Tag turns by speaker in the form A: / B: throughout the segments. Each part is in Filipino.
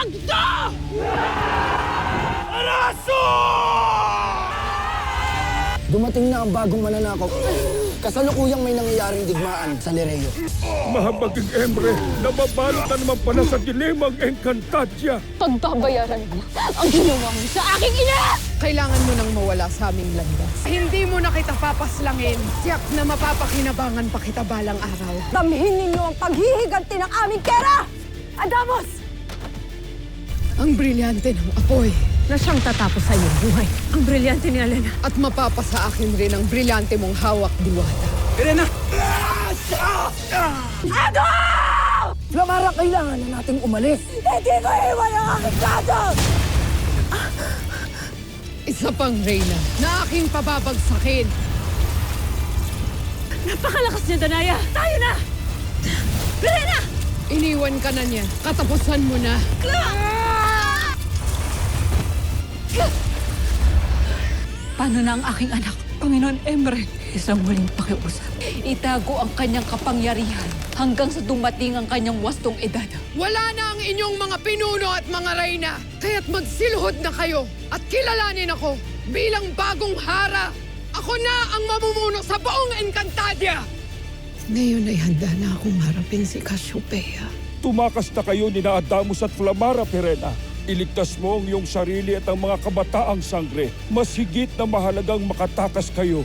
A: kang to! Araso!
B: Dumating na ang bagong mananakaw. Kasalukuyang may nangyayaring digmaan sa Lereo.
C: Mahabaging Emre, nababalot na naman pala sa dilemang Encantadia.
D: Pagbabayaran mo ang ginawa mo sa aking ina!
E: Kailangan mo nang mawala sa aming landas. Hindi mo na kita papaslangin. Tiyak na mapapakinabangan pa kita balang araw.
D: Damhin ninyo ang paghihiganti ng aming pera! Adamos!
E: Ang brilyante ng apoy.
D: Na siyang tatapos sa iyong buhay. Ang brilyante ni Alena.
E: At mapapasa akin rin ang brilyante mong hawak diwata.
A: Irena!
B: Flamara, kailangan na nating umalis.
D: Hindi ko iwan ang aking plato!
E: Isa pang Reyna na aking pababagsakin.
D: Napakalakas niya, Danaya! Tayo na! Alena!
E: Iniwan ka na niya. Katapusan mo na.
D: Paano na ang aking anak? Panginoon Emre, isang muling pakiusap. Itago ang kanyang kapangyarihan hanggang sa dumating ang kanyang wastong edad.
E: Wala na ang inyong mga pinuno at mga Reyna. Kaya't magsiluhod na kayo at kilalanin ako bilang bagong hara. Ako na ang mamumuno sa buong Encantadia. Ngayon ay handa na akong harapin si Cassiopeia.
C: Tumakas na kayo ni Adamus at Flamara, Pirena. Iligtas mo ang iyong sarili at ang mga kabataang sangre. Mas higit na mahalagang makatakas kayo.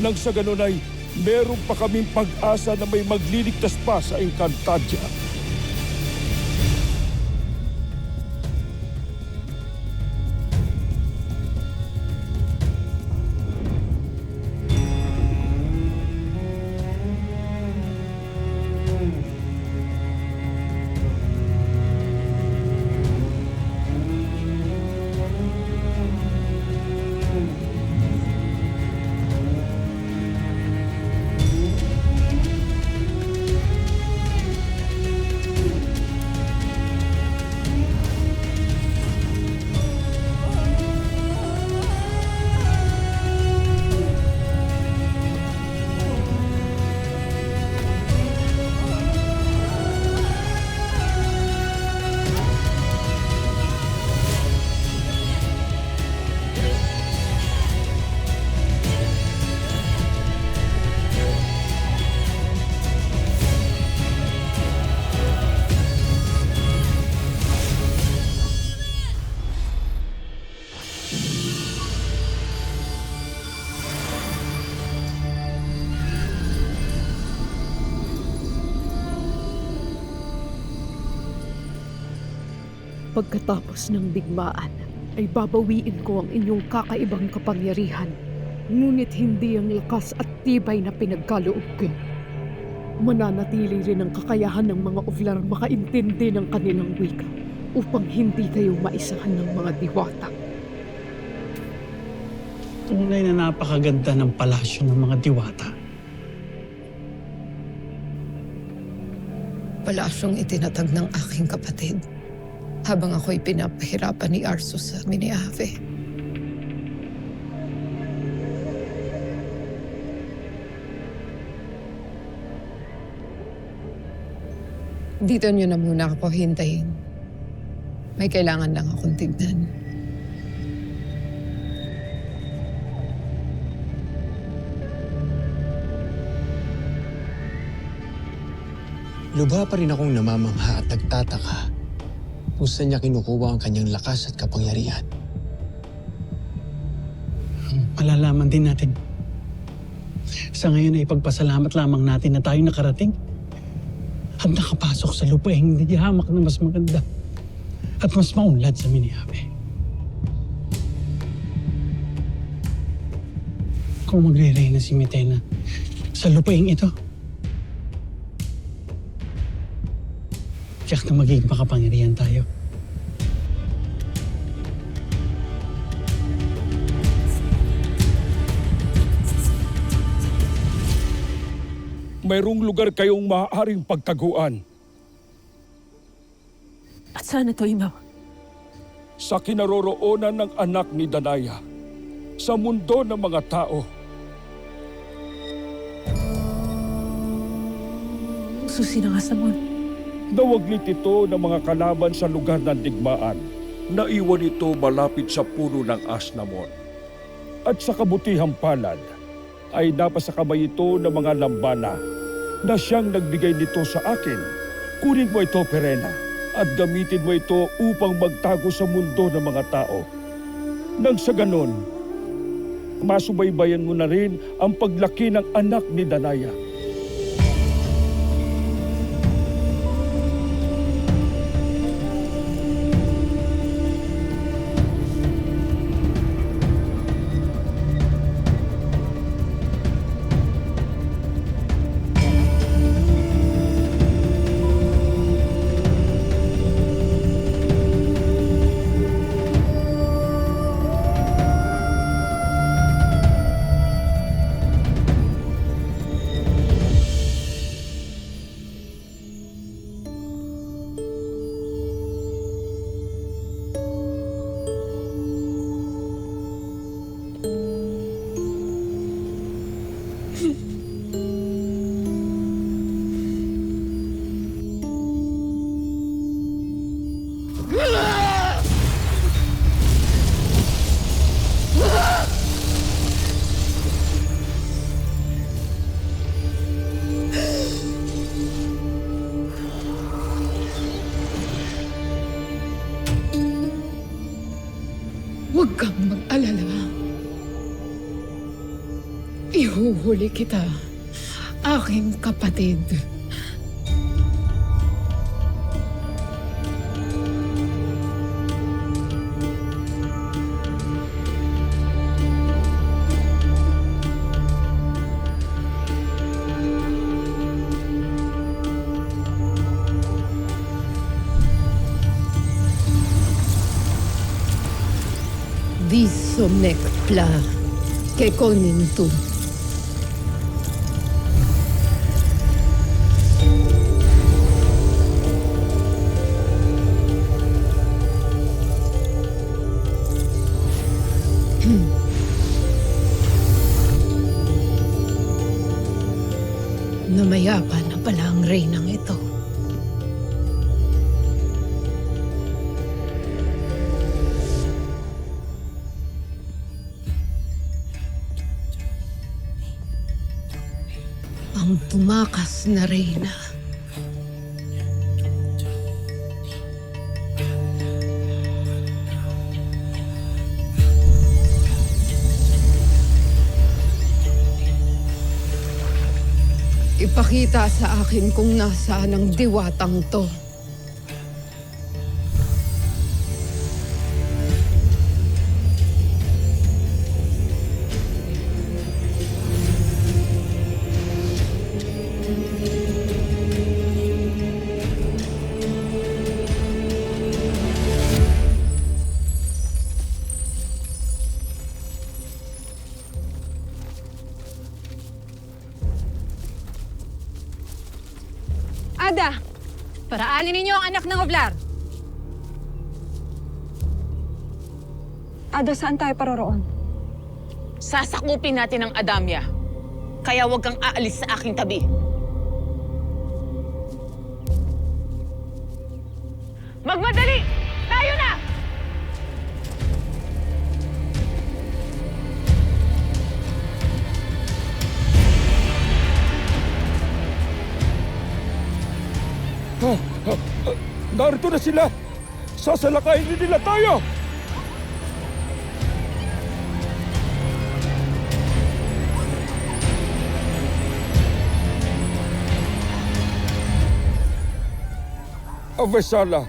C: Nang sa ganun ay, meron pa kaming pag-asa na may magliligtas pa sa Encantadia.
F: Pagkatapos ng digmaan, ay babawiin ko ang inyong kakaibang kapangyarihan. Ngunit hindi ang lakas at tibay na pinagkaloob ko. Mananatili rin ang kakayahan ng mga Oflar makaintindi ng kanilang wika upang hindi kayo maisahan ng mga diwata.
G: Tunay na napakaganda ng palasyo ng mga diwata.
E: Palasyong itinatag ng aking kapatid habang ako'y pinapahirapan ni Arsus sa Mineave. Dito niyo na muna ako hintayin. May kailangan lang akong tignan.
H: Lubha pa rin akong namamangha at nagtataka kung saan niya kinukuha ang kanyang lakas at kapangyarihan.
G: Malalaman din natin. Sa ngayon ay ipagpasalamat lamang natin na tayo nakarating at nakapasok sa lupaing hindi hamak na mas maganda at mas maunlad sa Mineave. Kung magre-reyna si Mitena sa lupaing ito, tiyak na magiging makapangyarihan tayo.
C: Mayroong lugar kayong maaaring pagtaguan.
D: At saan ito, Imaw?
C: Sa kinaroroonan ng anak ni Danaya, sa mundo ng mga tao.
D: Susi na nga sa mon.
C: Nawaglit ito ng mga kalaban sa lugar ng digmaan. Naiwan ito malapit sa puno ng asnamon. At sa kabutihang palad, ay napasakamay ito ng mga lambana na siyang nagbigay nito sa akin. Kunin mo ito, Pirena, at gamitin mo ito upang magtago sa mundo ng mga tao. Nang sa ganon, masubaybayan mo na rin ang paglaki ng anak ni Danaya.
E: Huwag kang mag-alala. Ihuhuli kita, aking kapatid. Diso mekpla, kekonin tu. Namayapa na pala ang reynang ito. Ang tumakas na reyna. Ipakita sa akin kung nasaan ang diwatang to.
D: Ada! Paraanin ninyo ang anak ng Oblar! Ada, saan tayo paroroon?
A: Sasakupin natin ang Adamya. Kaya huwag kang aalis sa aking tabi. Magmadali! Tayo na!
C: Narito na sila! Sasalakayin din nila tayo! Avesala,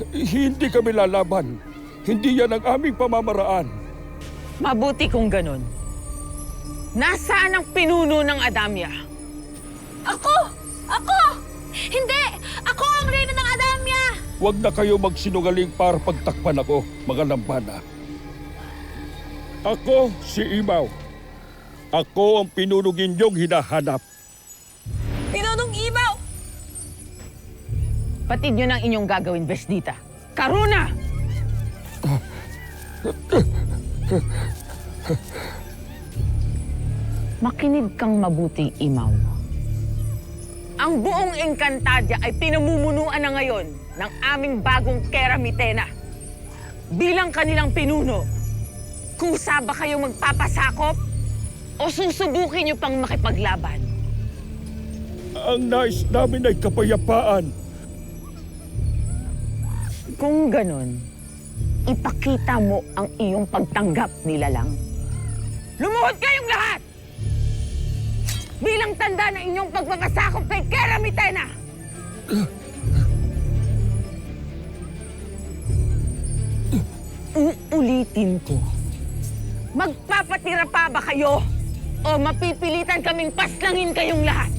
C: hindi kami lalaban. Hindi yan ang aming pamamaraan.
A: Mabuti kung ganun. Nasaan ang pinuno ng Adamya?
D: Ako! Ako! Hindi! Ako ang reyna ng Adamya!
C: Huwag na kayo magsinungaling para pagtakpan ako, mga lambana. Ako si Imaw. Ako ang pinunugin niyong hinahanap.
D: Pinunong Imaw!
A: Patid nyo ng inyong gagawin, Besdita. Karuna! Makinig kang mabuti, Imaw. Ang Ang buong Encantadia ay pinamumunuan na ngayon ng aming bagong Keramitena. Bilang kanilang pinuno, kusa ba kayong magpapasakop o susubukin niyo pang makipaglaban?
C: Ang nais namin ay kapayapaan.
A: Kung ganon, ipakita mo ang iyong pagtanggap nila lang. Lumuhod kayong lahat! Bilang tanda ng inyong pagpapasakop kay Keramitena! Uulitin ko. Magpapatira pa ba kayo? O mapipilitan kaming paslangin kayong lahat?